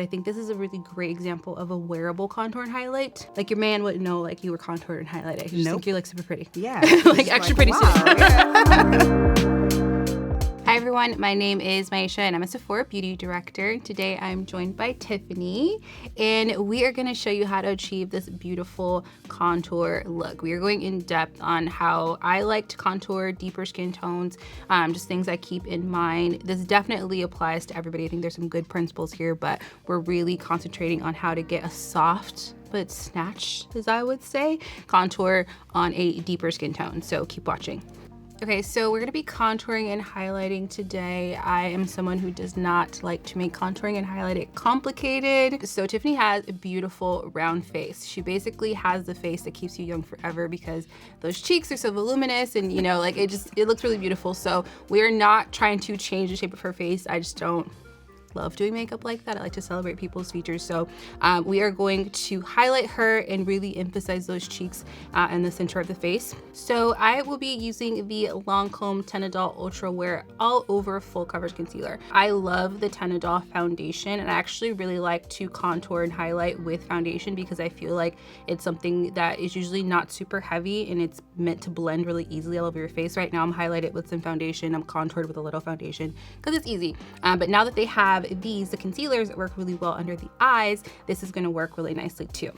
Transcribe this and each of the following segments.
I think this is a really great example of a wearable contour and highlight. Like your man wouldn't know like you were contoured and highlighted. I just think you're like super pretty. Yeah. Like extra pretty. Wow. Hi everyone, my name is Myiesha and I'm a Sephora Beauty Director. Today I'm joined by Tiffany and we are gonna show you how to achieve this beautiful contour look. We are going in depth on how I like to contour deeper skin tones, just things I keep in mind. This definitely applies to everybody. I think there's some good principles here, but we're really concentrating on how to get a soft but snatched, as I would say, contour on a deeper skin tone. So keep watching. Okay, so we're gonna be contouring and highlighting today. I am someone who does not like to make contouring and highlighting complicated. So Tiffany has a beautiful round face. She basically has the face that keeps you young forever because those cheeks are so voluminous and you know, like it looks really beautiful. So we're not trying to change the shape of her face. I just don't love doing makeup like that. I like to celebrate people's features. So we are going to highlight her and really emphasize those cheeks in the center of the face. So I will be using the Lancome Tenadol Ultra Wear All Over Full Coverage Concealer. I love the Tenadol foundation and I actually really like to contour and highlight with foundation because I feel like it's something that is usually not super heavy and it's meant to blend really easily all over your face. Right now I'm highlighted with some foundation. I'm contoured with a little foundation because it's easy. But now that they have the concealers that work really well under the eyes, this is gonna work really nicely too.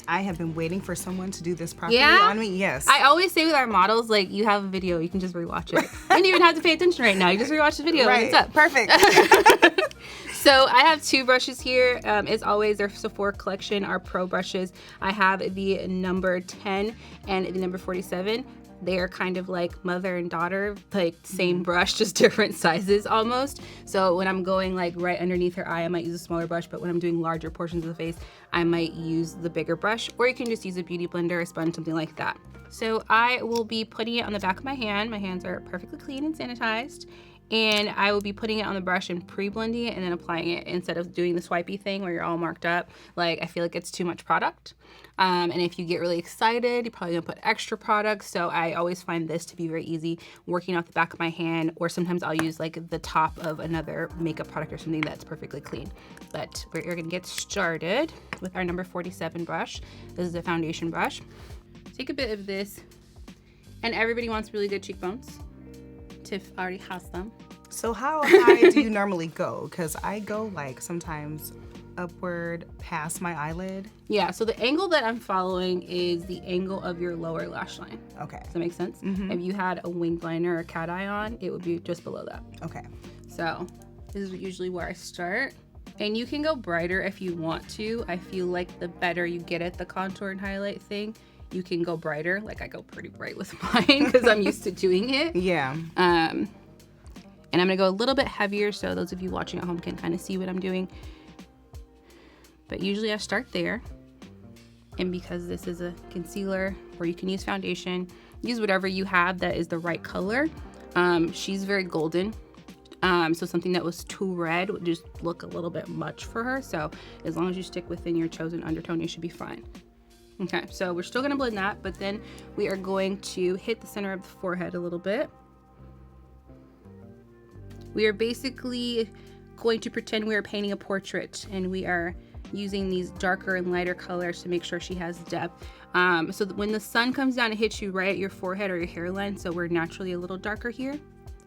I have been waiting for someone to do this properly on me. Yes. I always say with our models, like you have a video, you can just rewatch it. You don't even have to pay attention right now. You just rewatch the video and it's up. Perfect. So I have two brushes here. As always, they're Sephora collection, our pro brushes. I have the number 10 and the number 47. They are kind of like mother and daughter, like same brush, just different sizes almost. So when I'm going like right underneath her eye, I might use a smaller brush, but when I'm doing larger portions of the face, I might use the bigger brush, or you can just use a beauty blender, a sponge, something like that. So I will be putting it on the back of my hand. My hands are perfectly clean and sanitized. And I will be putting it on the brush and pre-blending it and then applying it instead of doing the swipey thing where you're all marked up. Like I feel like it's too much product. And if you get really excited, you're probably gonna put extra product. So I always find this to be very easy working off the back of my hand, or sometimes I'll use like the top of another makeup product or something that's perfectly clean. But we're gonna get started with our number 47 brush. This is a foundation brush. Take a bit of this, and everybody wants really good cheekbones. Tiff already has them. So how high do you normally go? Because I go like sometimes upward past my eyelid. Yeah, so the angle that I'm following is the angle of your lower lash line. Okay. Does that make sense? Mm-hmm. If you had a winged liner or cat eye on, it would be just below that. Okay. So this is usually where I start. And you can go brighter if you want to. I feel like the better you get at the contour and highlight thing, you can go brighter. Like I go pretty bright with mine because I'm used to doing it. Yeah. And I'm gonna go a little bit heavier so those of you watching at home can kind of see what I'm doing. But usually I start there. And because this is a concealer, or you can use foundation, use whatever you have that is the right color. She's very golden. So something that was too red would just look a little bit much for her. So as long as you stick within your chosen undertone, you should be fine. Okay, so we're still gonna blend that, but then we are going to hit the center of the forehead a little bit. We are basically going to pretend we are painting a portrait, and we are using these darker and lighter colors to make sure she has depth. So that when the sun comes down, it hits you right at your forehead or your hairline, so we're naturally a little darker here.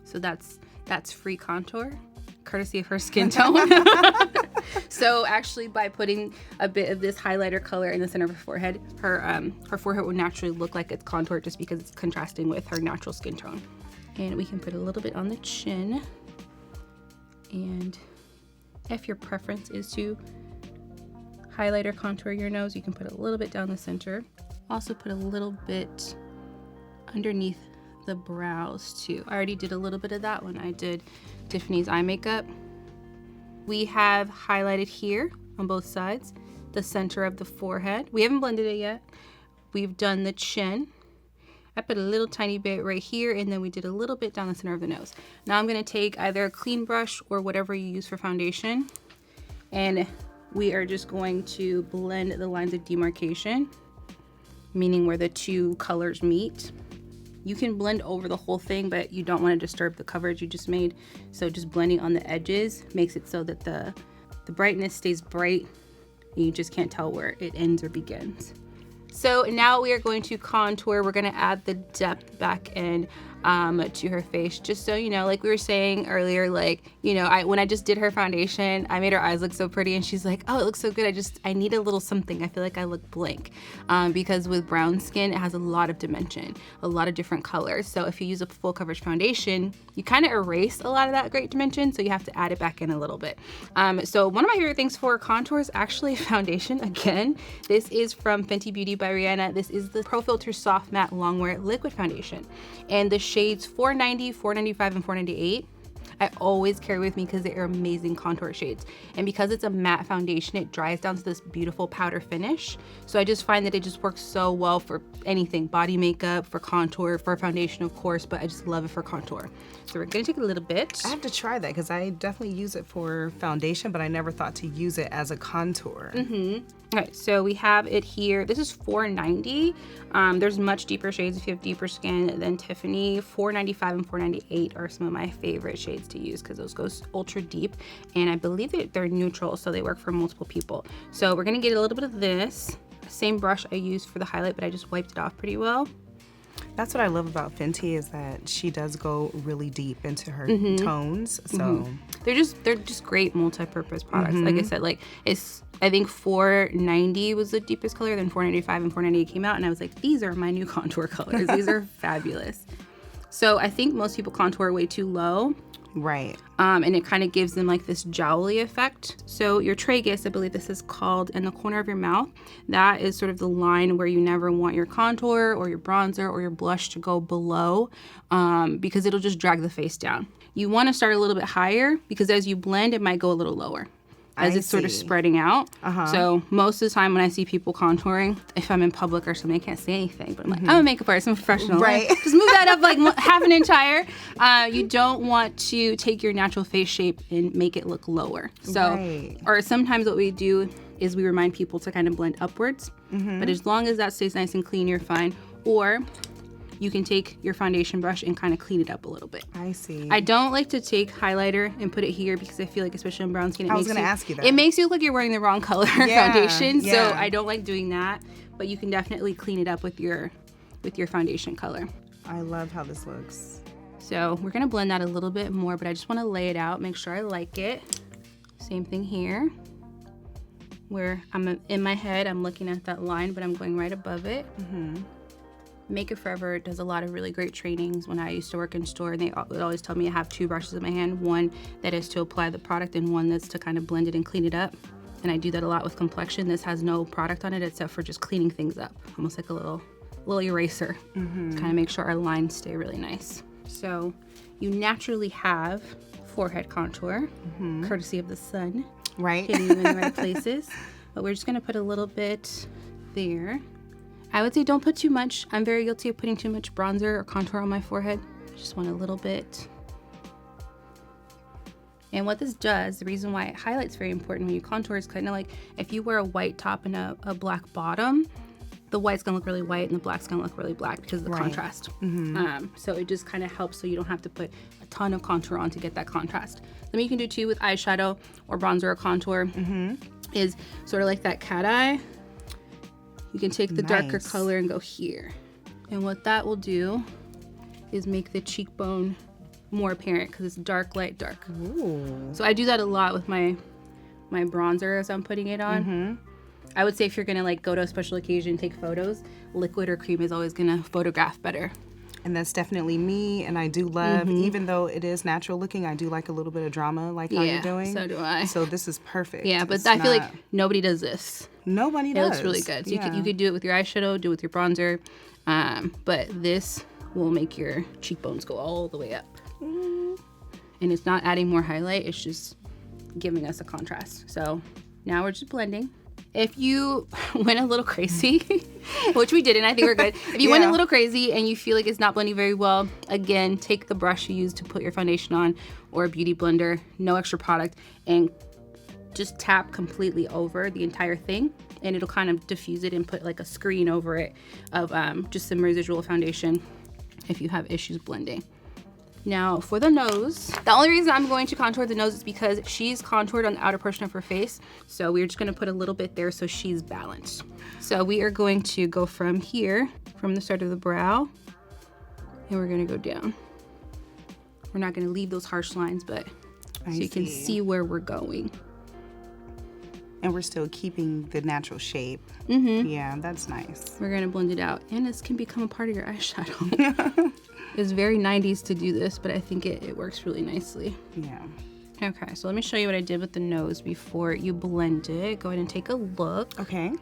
So that's free contour, courtesy of her skin tone. So actually by putting a bit of this highlighter color in the center of her forehead, her forehead will naturally look like it's contoured just because it's contrasting with her natural skin tone. And we can put a little bit on the chin. And if your preference is to highlight or contour your nose, you can put a little bit down the center. Also put a little bit underneath the brows too. I already did a little bit of that when I did Tiffany's eye makeup. We have highlighted here on both sides, the center of the forehead. We haven't blended it yet. We've done the chin. I put a little tiny bit right here, and then we did a little bit down the center of the nose. Now I'm gonna take either a clean brush or whatever you use for foundation, and we are just going to blend the lines of demarcation, meaning where the two colors meet. You can blend over the whole thing, but you don't want to disturb the coverage you just made. So just blending on the edges makes it so that the the brightness stays bright. You just can't tell where it ends or begins. So now we are going to contour. We're gonna add the depth back in to her face, just so you know, like we were saying earlier, like, you know, when I just did her foundation, I made her eyes look so pretty, and she's like, oh, it looks so good. I need a little something. I feel like I look blank, because with brown skin, it has a lot of dimension, a lot of different colors. So if you use a full coverage foundation, you kind of erase a lot of that great dimension, so you have to add it back in a little bit. So one of my favorite things for contour is actually foundation. Again, this is from Fenty Beauty by Rihanna. This is the Pro Filter Soft Matte Longwear Liquid Foundation, and the shades 490, 495, and 498 I always carry with me because they are amazing contour shades. And because it's a matte foundation, it dries down to this beautiful powder finish. So I just find that it just works so well for anything, body makeup, for contour, for foundation, of course, but I just love it for contour. So we're gonna take a little bit. I have to try that because I definitely use it for foundation, but I never thought to use it as a contour. Okay, so we have it here. This is 490. There's much deeper shades if you have deeper skin than Tiffany. 495 and 498 are some of my favorite shades to use because those go ultra deep, and I believe that they're neutral, so they work for multiple people. So we're gonna get a little bit of this. Same brush I used for the highlight, but I just wiped it off pretty well. That's what I love about Fenty, is that she does go really deep into her tones. So they're just great multi-purpose products. Like I said, like I think 490 was the deepest color, then 495 and 498 came out, and I was like, these are my new contour colors. These are fabulous. So I think most people contour way too low. Right. And it kind of gives them like this jowly effect. So your tragus, I believe this is called, in the corner of your mouth, that is sort of the line where you never want your contour or your bronzer or your blush to go below, because it'll just drag the face down. You want to start a little bit higher because as you blend, it might go a little lower as it's sort of spreading out. So most of the time when I see people contouring, if I'm in public or something, I can't say anything, but I'm like, I'm a makeup artist, I'm a professional. Right. Like, just move that up like half an inch higher. You don't want to take your natural face shape and make it look lower. So, or sometimes what we do is we remind people to kind of blend upwards, but as long as that stays nice and clean, you're fine. Or you can take your foundation brush and kind of clean it up a little bit. I see. I don't like to take highlighter and put it here because I feel like, especially on brown skin, I was going to ask you that. It makes you look like you're wearing the wrong color foundation. So I don't like doing that, but you can definitely clean it up with your foundation color. I love how this looks. So we're gonna blend that a little bit more, but I just want to lay it out, make sure I like it. Same thing here, where I'm in my head, I'm looking at that line, but I'm going right above it. Makeup Forever does a lot of really great trainings. When I used to work in store, they would always tell me I have two brushes in my hand, one that is to apply the product and one that's to kind of blend it and clean it up. And I do that a lot with complexion. This has no product on it except for just cleaning things up, almost like a little eraser to kind of make sure our lines stay really nice. So you naturally have forehead contour, courtesy of the sun, hitting you in the right places. But we're just gonna put a little bit there. I would say don't put too much. I'm very guilty of putting too much bronzer or contour on my forehead. I just want a little bit. And what this does, the reason why highlight's very important when you contour is kind of like if you wear a white top and a black bottom, the white's gonna look really white and the black's gonna look really black because of the contrast. So it just kind of helps so you don't have to put a ton of contour on to get that contrast. Something you can do too with eyeshadow or bronzer or contour is sort of like that cat eye. You can take the darker color and go here. And what that will do is make the cheekbone more apparent because it's dark, light, dark. So I do that a lot with my bronzer as I'm putting it on. I would say if you're gonna like go to a special occasion, take photos, liquid or cream is always gonna photograph better. And that's definitely me, and I do love, even though it is natural looking, I do like a little bit of drama, like how you're doing. So do I. So this is perfect. Yeah, but I feel like nobody does this. Nobody does. It looks really good. So you could do it with your eyeshadow, do it with your bronzer, but this will make your cheekbones go all the way up. And it's not adding more highlight, it's just giving us a contrast. So now we're just blending. If you went a little crazy, which we didn't, I think we're good. If you went a little crazy and you feel like it's not blending very well, again, take the brush you used to put your foundation on or a beauty blender, no extra product, and just tap completely over the entire thing, and it'll kind of diffuse it and put like a screen over it of just some residual foundation if you have issues blending. Now for the nose, the only reason I'm going to contour the nose is because she's contoured on the outer portion of her face. So we're just gonna put a little bit there so she's balanced. So we are going to go from here, from the start of the brow, and we're gonna go down. We're not gonna leave those harsh lines, but so you can see where we're going. And we're still keeping the natural shape. Mm-hmm. Yeah, that's nice. We're gonna blend it out. And this can become a part of your eyeshadow. It's very 90s to do this, but I think it works really nicely. Yeah. Okay, so let me show you what I did with the nose before you blend it. Go ahead and take a look. Okay.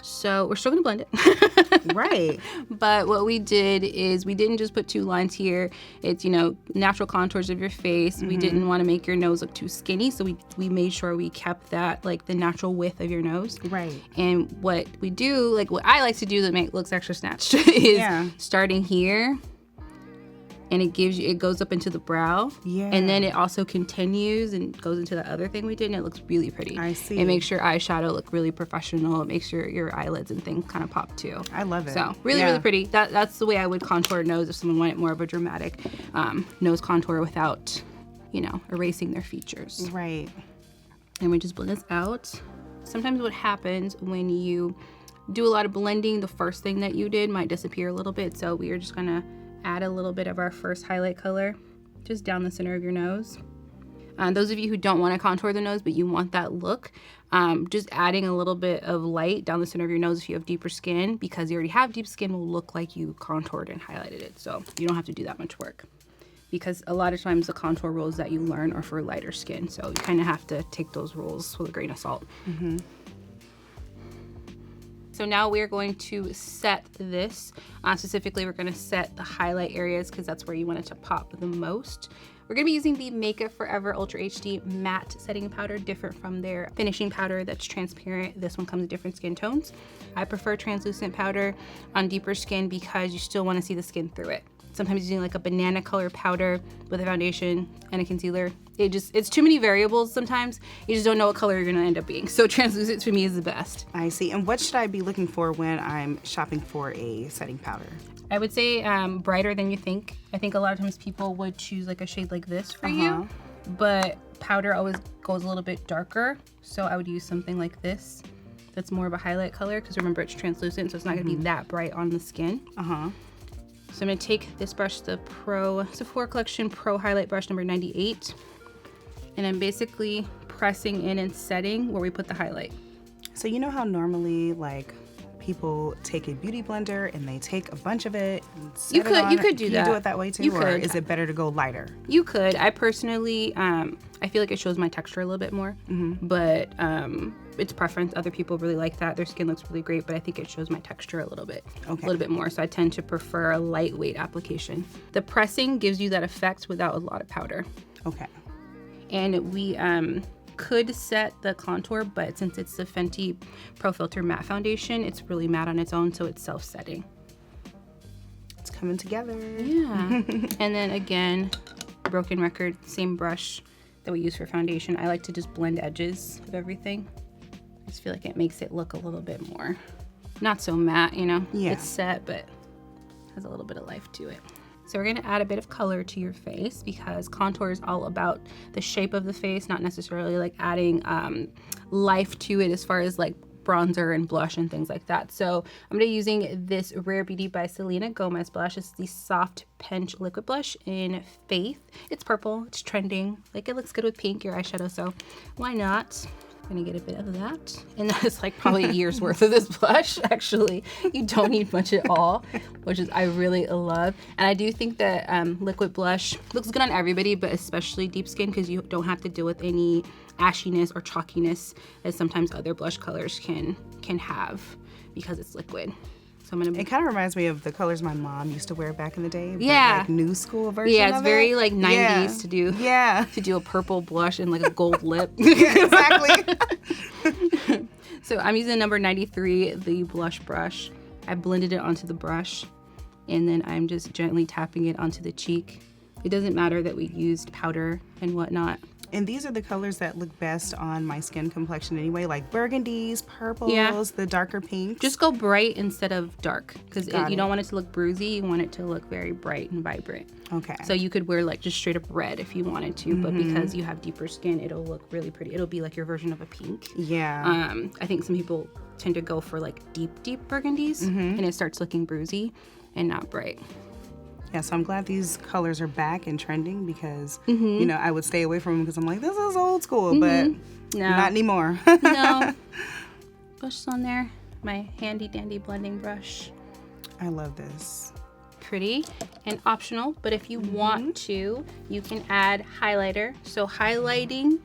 So we're still gonna blend it. Right. But what we did is we didn't just put 2 lines here. It's, you know, natural contours of your face. We didn't want to make your nose look too skinny, so we made sure we kept that, like, the natural width of your nose. Right. And what we do, like what I like to do that make looks extra snatched is starting here, and it goes up into the brow. Yeah. And then it also continues and goes into the other thing we did, and it looks really pretty. I see. It makes your eyeshadow look really professional. It makes your eyelids and things kind of pop too. I love it. So really pretty. That's the way I would contour a nose if someone wanted more of a dramatic nose contour without, you know, erasing their features. Right. And we just blend this out. Sometimes what happens when you do a lot of blending, the first thing that you did might disappear a little bit. So we are just gonna add a little bit of our first highlight color just down the center of your nose. Those of you who don't want to contour the nose but you want that look, just adding a little bit of light down the center of your nose if you have deeper skin, because you already have deep skin, will look like you contoured and highlighted it. So you don't have to do that much work, because a lot of times the contour rules that you learn are for lighter skin, so you kind of have to take those rules with a grain of salt. So now we're going to set this. Specifically, we're gonna set the highlight areas because that's where you want it to pop the most. We're gonna be using the Makeup Forever Ultra HD Matte Setting Powder, different from their finishing powder that's transparent. This one comes in different skin tones. I prefer translucent powder on deeper skin because you still wanna see the skin through it. Sometimes using like a banana color powder with a foundation and a concealer, it's too many variables sometimes. You just don't know what color you're gonna end up being. So translucent to me is the best. I see. And what should I be looking for when I'm shopping for a setting powder? I would say brighter than you think. I think a lot of times people would choose like a shade like this for you, but powder always goes a little bit darker. So I would use something like this that's more of a highlight color, because remember it's translucent, so it's not gonna be that bright on the skin. So I'm gonna take this brush, the Sephora Collection Pro Highlight Brush number 98, and I'm basically pressing in and setting where we put the highlight. So you know how normally like people take a beauty blender and they take a bunch of it and set you it on? could do that. You do it that way too, or is it better to go lighter? You could. I personally, I feel like it shows my texture a little bit more, but it's preference. Other people really like that. Their skin looks really great, but I think it shows my texture a little bit more. So I tend to prefer a lightweight application. The pressing gives you that effect without a lot of powder. Okay. And we could set the contour, but since it's the Fenty Pro Filter Matte Foundation, it's really matte on its own, so it's self-setting. It's coming together. Yeah. And then again, broken record, same brush that we use for foundation. I like to just blend edges of everything. I just feel like it makes it look a little bit more, not so matte, you know? Yeah. It's set, but has a little bit of life to it. So we're gonna add a bit of color to your face, because contour is all about the shape of the face, not necessarily like adding life to it as far as like bronzer and blush and things like that. So I'm gonna be using this Rare Beauty by Selena Gomez blush. It's the Soft Pinch Liquid Blush in Faith. It's purple, it's trending. Like, it looks good with pink, your eyeshadow, so why not? I'm gonna get a bit of that. And that is like probably a year's worth of this blush, actually. You don't need much at all, which is I really love. And I do think that liquid blush looks good on everybody, but especially deep skin, because you don't have to deal with any ashiness or chalkiness as sometimes other blush colors can have, because it's liquid. So I'm gonna. It kind of reminds me of the colors my mom used to wear back in the day. Yeah. Like new school version. Yeah, it's of very it. like 90s to do. Yeah. To do a purple blush and like a gold lip. Exactly. So I'm using number 93, the blush brush. I blended it onto the brush, and then I'm just gently tapping it onto the cheek. It doesn't matter that we used powder and whatnot. And these are the colors that look best on my skin complexion anyway, like burgundies, purples, the darker pinks. Just go bright instead of dark, because you don't want it to look bruisey. You want it to look very bright and vibrant. Okay. So you could wear like just straight up red if you wanted to, but because you have deeper skin, it'll look really pretty. It'll be like your version of a pink. Yeah. I think some people tend to go for like deep burgundies, and it starts looking bruisey and not bright. Yeah, so I'm glad these colors are back and trending because, you know, I would stay away from them because I'm like, this is old school, but not anymore. No. Brush on there. My handy dandy blending brush. I love this. Pretty and optional, but if you want to, you can add highlighter. So highlighting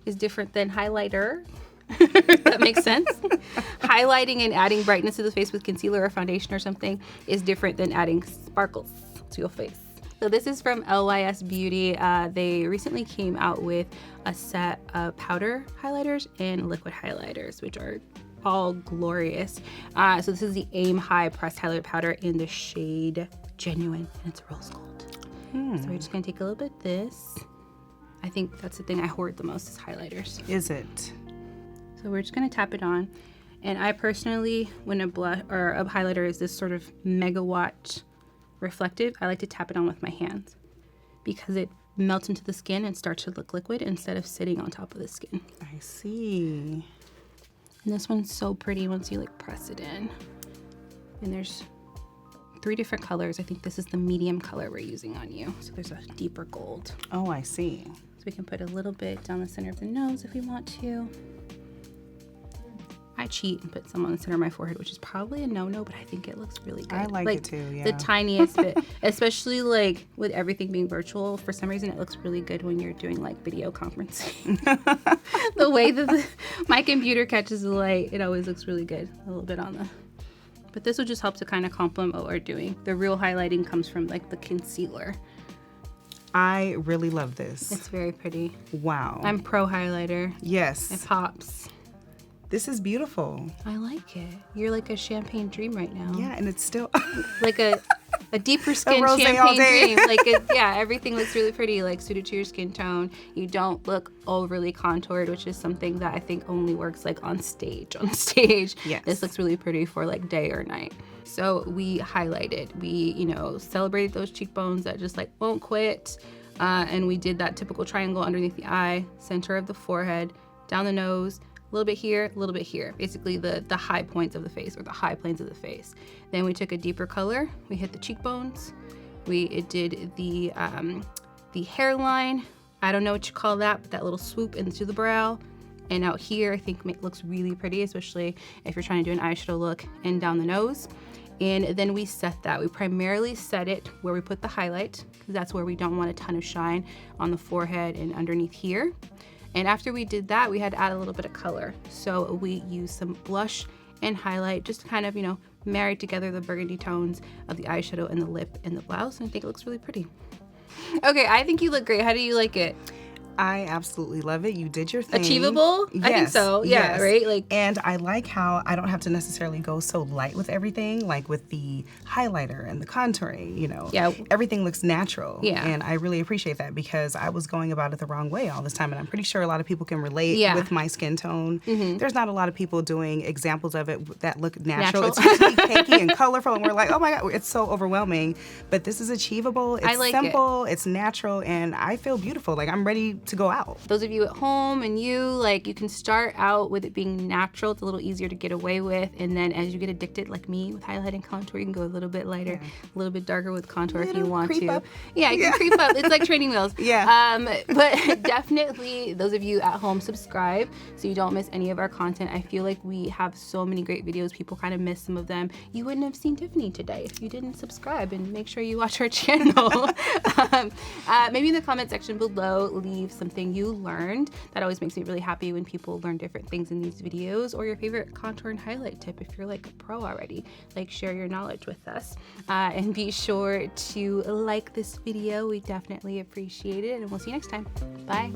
is different than highlighter. That makes sense. Highlighting and adding brightness to the face with concealer or foundation or something is different than adding sparkles to your face. So this is from LYS Beauty. They recently came out with a set of powder highlighters and liquid highlighters, which are all glorious. So this is the Aim High Pressed Highlighter Powder in the shade Genuine, and it's rose gold. So we're just gonna take a little bit of this. I think that's the thing I hoard the most is highlighters. Is it? So we're just gonna tap it on. And I personally, when a blush or a highlighter is this sort of megawatt reflective, I like to tap it on with my hands because it melts into the skin and starts to look liquid instead of sitting on top of the skin. I see. And this one's so pretty once you like press it in. And there's 3 different colors. I think this is the medium color we're using on you. So there's a deeper gold. Oh, I see. So we can put a little bit down the center of the nose if we want to. I cheat and put some on the center of my forehead, which is probably a no-no, but I think it looks really good. I like it too, yeah. The tiniest bit, especially like with everything being virtual, for some reason it looks really good when you're doing like video conferencing. The way that my computer catches the light, it always looks really good. A little bit on the, but this will just help to kind of complement what we're doing. The real highlighting comes from like the concealer. I really love this. It's very pretty. Wow. I'm pro highlighter. Yes. It pops. This is beautiful. I like it. You're like a champagne dream right now. Yeah, and it's still like a deeper skin rosé champagne all day. dream. Like yeah, everything looks really pretty, like suited to your skin tone. You don't look overly contoured, which is something that I think only works like on stage. Yes. This looks really pretty for like day or night. So we highlighted. We, you know, celebrated those cheekbones that just like won't quit. And we did that typical triangle underneath the eye, center of the forehead, down the nose, a little bit here, a little bit here. Basically the high points of the face or the high planes of the face. Then we took a deeper color. We hit the cheekbones. We did the hairline. I don't know what you call that, but that little swoop into the brow. And out here, I think it looks really pretty, especially if you're trying to do an eyeshadow look, and down the nose. And then we set that. We primarily set it where we put the highlight, because that's where we don't want a ton of shine on the forehead and underneath here. And after we did that, we had to add a little bit of color. So we used some blush and highlight just to kind of, you know, marry together the burgundy tones of the eyeshadow and the lip and the blouse. And I think it looks really pretty. Okay, I think you look great. How do you like it? I absolutely love it. You did your thing. Achievable? Yes, I think so. Yeah, yes. right? Like, and I like how I don't have to necessarily go so light with everything, like with the highlighter and the contouring, you know. Yeah. Everything looks natural. Yeah. And I really appreciate that because I was going about it the wrong way all this time. And I'm pretty sure a lot of people can relate with my skin tone. There's not a lot of people doing examples of it that look natural. It's usually cakey and colorful. And we're like, oh my God, it's so overwhelming. But this is achievable. It's simple. It's natural. And I feel beautiful. Like I'm ready to go out. Those of you at home and you can start out with it being natural. It's a little easier to get away with. And then as you get addicted, like me with highlight and contour, you can go a little bit lighter, a little bit darker with contour if you want to. Up. Yeah, you can creep up. It's like training wheels. Yeah. But definitely those of you at home, subscribe so you don't miss any of our content. I feel like we have so many great videos. People kind of miss some of them. You wouldn't have seen Tiffany today if you didn't subscribe, and make sure you watch our channel. Maybe in the comment section below, leave something you learned. That always makes me really happy when people learn different things in these videos, or your favorite contour and highlight tip if you're like a pro already. Like, share your knowledge with us. And be sure to like this video. We definitely appreciate it, and we'll see you next time. Bye.